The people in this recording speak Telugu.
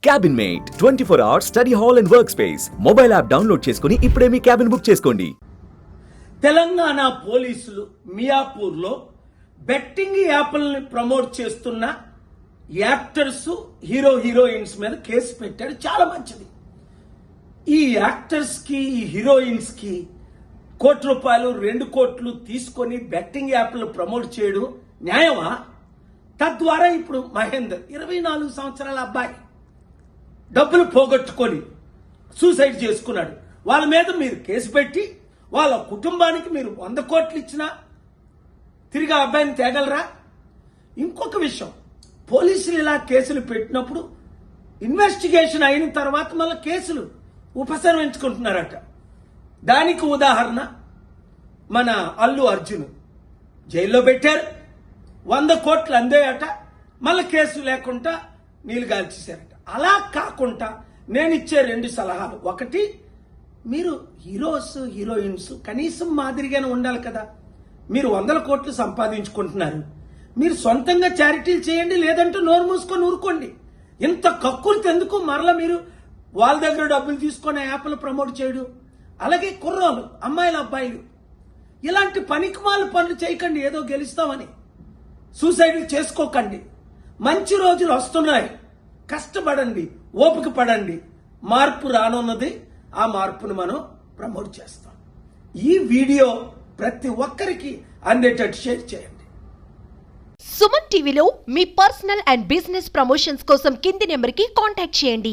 Cabin mate 24 hours study hall and work space mobile app download చేసుకుని ఇప్పుడే మీ క్యాబిన్ బుక్ చేసుకోండి. తెలంగాణ పోలీసులు మియాపూర్లో బెట్టింగ్ యాప్లని ప్రమోట్ చేస్తున్న యాక్టర్స్ హీరోయిన్స్ మీద కేసు పెట్టారు. చాలా మంచిది. ఈ యాక్టర్స్ కి ఈ హీరోయిన్స్ కి ₹1 2 కోట్లు తీసుకొని బెట్టింగ్ యాప్లు ప్రమోట్ చేయడం న్యాయమా? తద్వారా ఇప్పుడు మహేందర్ 24 సంవత్సరాల అబ్బాయి డబ్బులు పోగొట్టుకొని సూసైడ్ చేసుకున్నాడు. వాళ్ళ మీద మీరు కేసు పెట్టి వాళ్ళ కుటుంబానికి మీరు 100 కోట్లు ఇచ్చినా తిరిగి ఆ అబ్బాయిని తేగలరా? ఇంకొక విషయం, పోలీసులు ఇలా కేసులు పెట్టినప్పుడు ఇన్వెస్టిగేషన్ అయిన తర్వాత మళ్ళీ కేసులు ఉపసంహరించుకుంటున్నారట. దానికి ఉదాహరణ మన అల్లు అర్జున్ జైల్లో పెట్టారు, 100 కోట్లు అందేయట, మళ్ళీ కేసు లేకుండా నీళ్ళు గాల్చేశారట. అలా కాకుండా నేను ఇచ్చే 2 సలహాలు. ఒకటి, మీరు హీరోయిన్స్ కనీసం మాదిరిగానే ఉండాలి కదా. మీరు 100 కోట్లు సంపాదించుకుంటున్నారు, మీరు సొంతంగా చారిటీలు చేయండి, లేదంటే నోరు మూసుకొని ఊరుకోండి. ఇంత కక్కులు ఎందుకు మరలా మీరు వాళ్ళ దగ్గర డబ్బులు తీసుకొని యాప్లు ప్రమోట్ చేయడం? అలాగే కుర్రోలు, అమ్మాయిలు, అబ్బాయిలు ఇలాంటి పనికిమాల పనులు చేయకండి. ఏదో గెలుస్తామని సూసైడ్లు చేసుకోకండి. మంచి రోజులు వస్తున్నాయి, కష్టపడండి, ఓపిక పడండి. మార్పు రానున్నది, ఆ మార్పును మనం ప్రమోట్ చేస్తాం. ఈ వీడియో ప్రతి ఒక్కరికి అందేటట్టు షేర్ చేయండి. సుమన్ టీవీలో మీ పర్సనల్ అండ్ బిజినెస్ ప్రమోషన్స్ కోసం కింది నెంబర్కి కాంటాక్ట్ చేయండి.